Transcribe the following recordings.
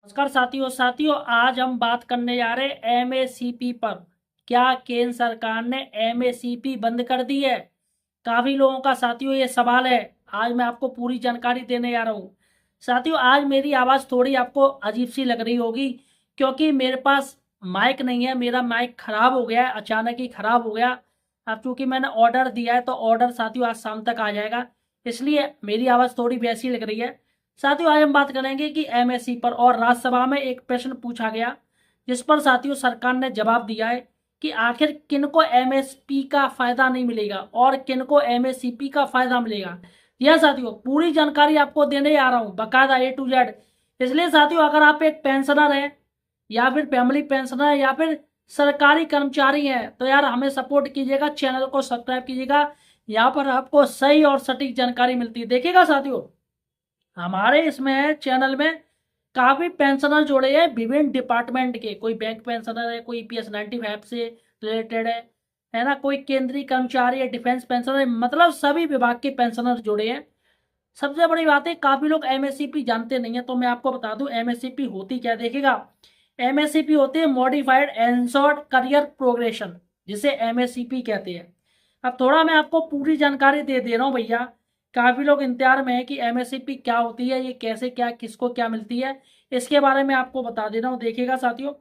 नमस्कार साथियों आज हम बात करने जा रहे हैं एमएससीपी पर। क्या केंद्र सरकार ने एमएससीपी बंद कर दी है? काफी लोगों का साथियों ये सवाल है। आज मैं आपको पूरी जानकारी देने जा रहा हूँ। साथियों आज मेरी आवाज थोड़ी आपको अजीब सी लग रही होगी क्योंकि मेरे पास माइक नहीं है। मेरा माइक खराब हो गया है, अचानक ही खराब हो गया। अब चूंकि मैंने ऑर्डर दिया है तो ऑर्डर साथियों आज शाम तक आ जाएगा, इसलिए मेरी आवाज थोड़ी वैसी लग रही है। साथियों आज हम बात करेंगे कि एमएससी पर, और राज्यसभा में एक प्रश्न पूछा गया जिस पर साथियों सरकार ने जवाब दिया है कि आखिर किनको एमएसपी का फायदा नहीं मिलेगा और किनको एमएससीपी का फायदा मिलेगा। यह साथियों पूरी जानकारी आपको देने आ रहा हूं, बकायदा ए टू जेड। इसलिए साथियों अगर आप एक पेंशनर हैं या फिर फैमिली पेंशनर है या फिर सरकारी कर्मचारी हैं तो यार हमें सपोर्ट कीजिएगा, चैनल को सब्सक्राइब कीजिएगा। यहाँ पर आपको सही और सटीक जानकारी मिलती है। देखिएगा साथियों हमारे इसमें चैनल में काफी पेंशनर जुड़े हैं विभिन्न डिपार्टमेंट के। कोई बैंक पेंशनर है, कोई ईपीएस 95 से रिलेटेड है ना, कोई केंद्रीय कर्मचारी है, डिफेंस पेंशनर है, मतलब सभी विभाग के पेंशनर जुड़े हैं। सबसे बड़ी बात है काफी लोग एमएससीपी जानते नहीं है, तो मैं आपको बता दूं एमएससीपी होती क्या। देखिएगा एमएससीपी होती है मॉडिफाइड एंश्योर्ड करियर प्रोग्रेशन, जिसे एमएससीपी कहते हैं। अब थोड़ा मैं आपको पूरी जानकारी दे रहा हूँ भैया। काफी लोग इंतजार में है कि एमएससीपी क्या होती है, ये कैसे क्या किसको क्या मिलती है, इसके बारे में आपको बता दे रहा हूँ। देखिएगा साथियों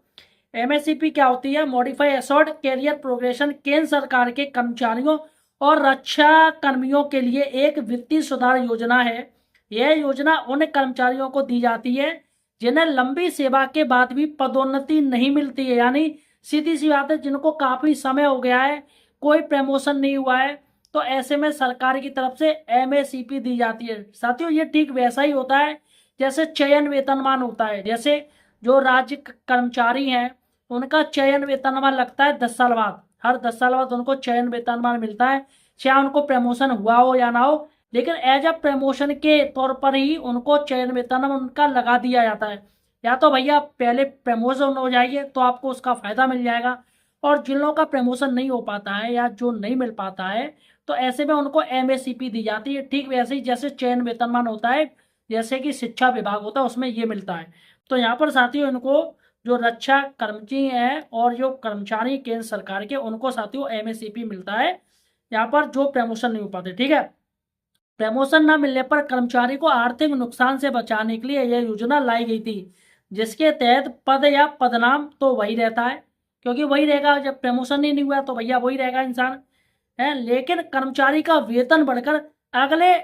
एमएससीपी क्या होती है, मॉडिफाइड एंश्योर्ड कैरियर प्रोग्रेशन, केंद्र सरकार के कर्मचारियों और रक्षा कर्मियों के लिए एक वित्तीय सुधार योजना है। यह योजना उन कर्मचारियों को दी जाती है जिन्हें लंबी सेवा के बाद भी पदोन्नति नहीं मिलती है, यानी सीधी सी बात है जिनको काफी समय हो गया है, कोई प्रमोशन नहीं हुआ है, तो ऐसे में सरकार की तरफ से एमएससीपी दी जाती है। साथियों ये ठीक वैसा ही होता है जैसे चयन वेतनमान होता है। जैसे जो राज्य कर्मचारी हैं उनका चयन वेतनमान लगता है 10 साल बाद, हर 10 साल बाद उनको चयन वेतनमान मिलता है, चाहे उनको प्रमोशन हुआ हो या ना हो, लेकिन एज अ प्रमोशन के तौर पर ही उनको चयन वेतन उनका लगा दिया जाता है। या तो भैया पहले प्रमोशन हो जाइए तो आपको उसका फायदा मिल जाएगा, और जिन लोगों का प्रमोशन नहीं हो पाता है या जो नहीं मिल पाता है तो ऐसे में उनको एमएससीपी दी जाती है। ठीक वैसे ही जैसे चयन वेतनमान होता है, जैसे कि शिक्षा विभाग होता है उसमें ये मिलता है। तो यहाँ पर साथियों इनको जो रक्षा कर्मचारी हैं और जो कर्मचारी केंद्र सरकार के उनको साथियों एमएससीपी मिलता है, यहाँ पर जो प्रमोशन नहीं हो पाते। ठीक है, प्रमोशन न मिलने पर कर्मचारी को आर्थिक नुकसान से बचाने के लिए यह योजना लाई गई थी, जिसके तहत पद या पदनाम तो वही रहता है, क्योंकि वही रहेगा, जब प्रमोशन ही नहीं हुआ तो भैया वही रहेगा इंसान है, लेकिन कर्मचारी का वेतन बढ़कर अगले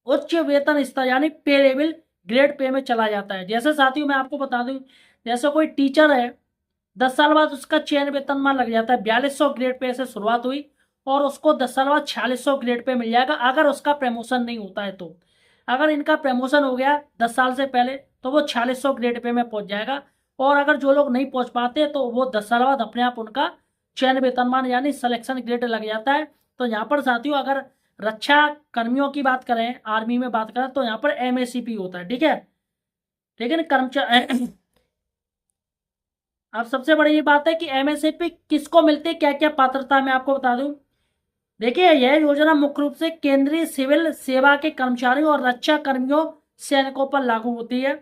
उच्च वेतन स्तर यानी पे लेवल ग्रेड पे में चला जाता है। जैसे साथियों मैं आपको बता दूं, जैसे कोई टीचर है 10 साल बाद उसका चयन वेतनमान लग जाता है, 4200 ग्रेड पे से शुरुआत हुई और उसको 10 साल बाद 4600 ग्रेड पे मिल जाएगा अगर उसका प्रमोशन नहीं होता है तो। अगर इनका प्रमोशन हो गया 10 साल से पहले तो वो 4600 ग्रेड पे में पहुंच जाएगा, और अगर जो लोग नहीं पहुंच पाते तो वो 10 साल बाद अपने आप उनका चयन वेतनमान यानी सिलेक्शन ग्रेड लग जाता है। तो यहाँ पर साथियों अगर रक्षा कर्मियों की बात करें, आर्मी में बात करें, तो यहाँ पर एमएससीपी होता है। ठीक है, लेकिन कर्मचारी अब सबसे बड़ी ये बात है कि एमएससीपी किसको मिलती है, क्या क्या पात्रता मैं आपको बता दूं। देखिए यह योजना मुख्य रूप से केंद्रीय सिविल सेवा के कर्मचारियों और रक्षा कर्मियों सैनिकों पर लागू होती है,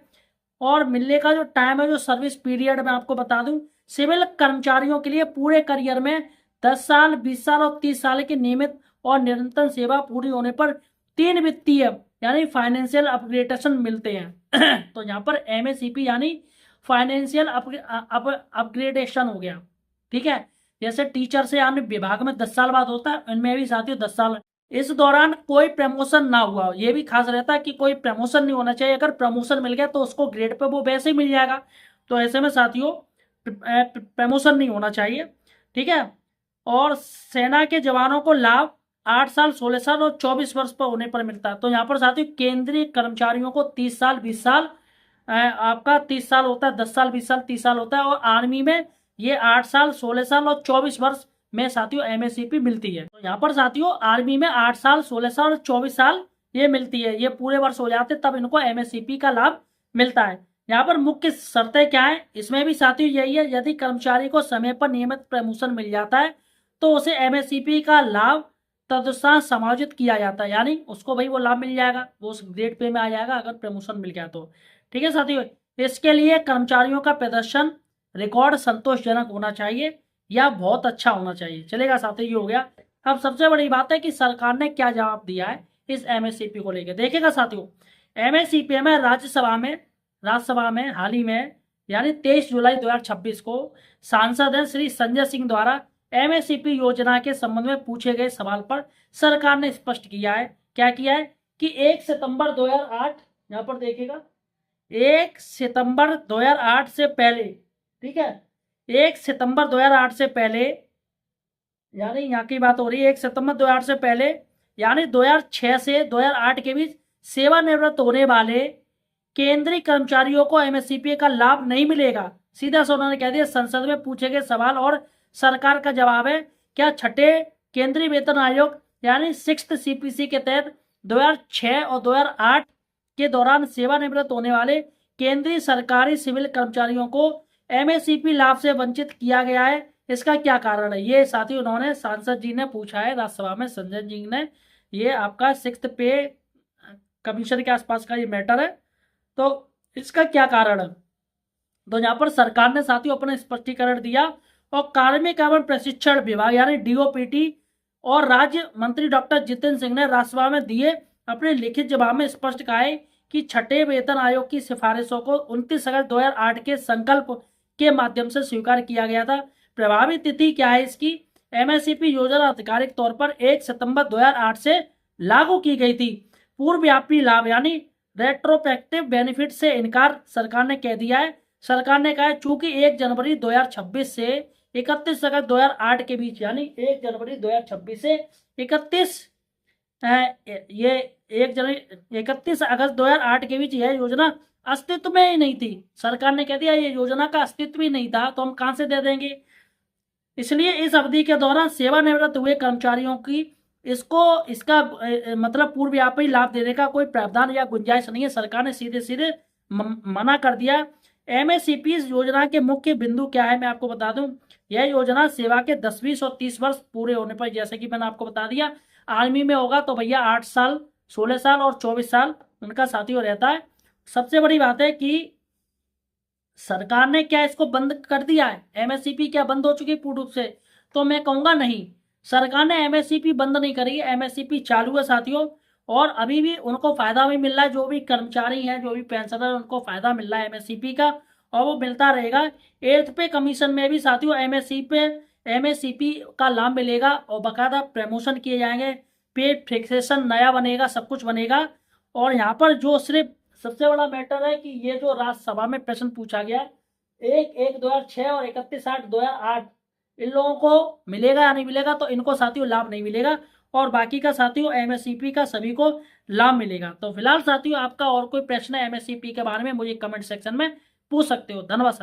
और मिलने का जो टाइम है, जो सर्विस पीरियड मैं आपको बता दूं, सिविल कर्मचारियों के लिए पूरे करियर में 10 साल, 20 साल और 30 साल की नियमित और निरंतर सेवा पूरी होने पर 3 वित्तीय यानी फाइनेंशियल अपग्रेडेशन मिलते हैं। तो यहाँ पर एमएससीपी यानी फाइनेंशियल अपग्रेडेशन हो गया। ठीक है, जैसे टीचर से यानी विभाग में 10 साल बाद होता है, इनमें भी साथियों 10 साल। इस दौरान कोई प्रमोशन ना हुआ हो, ये भी खास रहता है कि कोई प्रमोशन नहीं होना चाहिए। अगर प्रमोशन मिल गया तो उसको ग्रेड पे वो वैसे ही मिल जाएगा, तो ऐसे में साथियों प्रमोशन नहीं होना चाहिए। ठीक है, और सेना के जवानों को लाभ 8 साल, 16 साल और 24 वर्ष पर होने पर मिलता है। तो यहाँ पर साथियों केंद्रीय कर्मचारियों को 30 साल, 20 साल, आपका 30 साल होता है, 10 साल, 20 साल, 30 साल होता है, और आर्मी में ये 8 साल, 16 साल और 24 वर्ष में साथियों एमएससीपी मिलती है। तो यहाँ पर साथियों आर्मी में 8 साल, 16 साल और 24 साल ये मिलती है, ये पूरे वर्ष हो जाते तब इनको एमएससीपी का लाभ मिलता है। यहाँ पर मुख्य शर्तें क्या है, इसमें भी साथियों यही है, यदि कर्मचारी को समय पर नियमित प्रमोशन मिल जाता है तो उसे एमएससीपी का लाभ तदनुसार समायोजित किया जाता है, यानी उसको भाई वो लाभ मिल जाएगा, वो उस ग्रेड पे में आ जाएगा अगर प्रमोशन मिल गया तो। ठीक है साथियों, इसके लिए कर्मचारियों का प्रदर्शन रिकॉर्ड संतोषजनक होना चाहिए या बहुत अच्छा होना चाहिए। चलेगा साथियों, ये हो गया। अब सबसे बड़ी बात है कि सरकार ने क्या जवाब दिया है इस एमएससीपी को लेकर। देखिएगा साथियों, एमएससीपी में राज्यसभा में हाल ही में यानी 23 जुलाई 2026 को सांसद हैं श्री संजय सिंह द्वारा एमएससीपी योजना के संबंध में पूछे गए सवाल पर सरकार ने स्पष्ट किया है, क्या किया है कि 1 सितंबर 2008, यहां पर देखिएगा 1 सितंबर 2008 से पहले, ठीक है, 1 सितंबर 2008 से पहले, यानी यहाँ की बात हो रही है 1 सितंबर 2008 से पहले यानी 2006 से 2008 के बीच सेवानिवृत्त होने वाले केंद्रीय कर्मचारियों को एमएससीपी का लाभ नहीं मिलेगा। सीधा सा उन्होंने कह दिया, संसद में पूछे गए सवाल और सरकार का जवाब है, क्या छठे केंद्रीय वेतन आयोग यानी 6th सीपीसी के तहत 2006 और 2008 के दौरान सेवानिवृत्त होने वाले केंद्रीय सरकारी सिविल कर्मचारियों को एमएससीपी लाभ से वंचित किया गया है, इसका क्या कारण है। ये साथी उन्होंने सांसद जी ने पूछा है राज्यसभा में, संजय जी ने। ये आपका 6th पे कमीशन के आसपास का ये मैटर है, तो इसका क्या कारण है। तो यहाँ पर सरकार ने साथियों अपना स्पष्टीकरण दिया और कार्मिक एवं प्रशिक्षण विभाग यानी डीओपीटी और राज्य मंत्री डॉक्टर जितेंद्र सिंह ने राज्यसभा में दिए अपने लिखित जवाब में स्पष्ट कहा है कि छठे वेतन आयोग की सिफारिशों को 29 अगस्त 2008 के संकल्प के माध्यम से स्वीकार किया गया था। प्रभावी तिथि क्या है इसकी, एमएससीपी योजना आधिकारिक तौर पर 1 सितंबर 2008 से लागू की गई थी। पूर्वव्यापी लाभ यानी रेट्रोस्पेक्टिव बेनिफिट से इनकार सरकार ने कह दिया है। सरकार ने कहा है चूंकि 1 जनवरी 2026 से 31 अगस्त 2008 के बीच यानी 1 जनवरी 2026 से 31 अगस्त 2008 के बीच यह योजना अस्तित्व में ही नहीं थी। सरकार ने कह दिया ये योजना का अस्तित्व ही नहीं था, तो हम कहां से दे देंगे। इसलिए इस अवधि के दौरान सेवानिवृत्त हुए कर्मचारियों की इसका मतलब पूर्वव्यापी लाभ देने का कोई प्रावधान या गुंजाइश नहीं है। सरकार ने सीधे सीधे मना कर दिया। एमएससीपी योजना के मुख्य बिंदु क्या है मैं आपको बता दूं। यह योजना सेवा के 10, 20 और 30 वर्ष पूरे होने पर, जैसे कि मैंने आपको बता दिया, आर्मी में होगा तो भैया 8 साल, 16 साल और 24 साल उनका साथियों रहता है। सबसे बड़ी बात है कि सरकार ने क्या इसको बंद कर दिया है, एमएससीपी क्या बंद हो चुकी पूर्ण रूप से, तो मैं कहूंगा नहीं, सरकार ने एमएससीपी बंद नहीं करी है, एमएससीपी चालू है साथियों। और अभी भी उनको फायदा भी मिल रहा है, जो भी कर्मचारी हैं, जो भी पेंशनर, उनको फायदा मिल रहा है एमएससीपी का और वो मिलता रहेगा। 8th पे कमीशन में भी साथियों एमएससीपी का लाभ मिलेगा और बाकायदा प्रमोशन किए जाएंगे, पे फिक्सेशन नया बनेगा, सब कुछ बनेगा। और यहाँ पर जो सिर्फ सबसे बड़ा मैटर है कि ये जो राज्यसभा में प्रश्न पूछा गया 1/1/2006 और 31/8/2008 इन लोगों को मिलेगा या नहीं मिलेगा, तो इनको साथियों लाभ नहीं मिलेगा और बाकी का साथियों एमएससीपी का सभी को लाभ मिलेगा। तो फिलहाल साथियों आपका और कोई प्रश्न है एमएससीपी के बारे में मुझे कमेंट सेक्शन में पूछ सकते हो। धन्यवाद।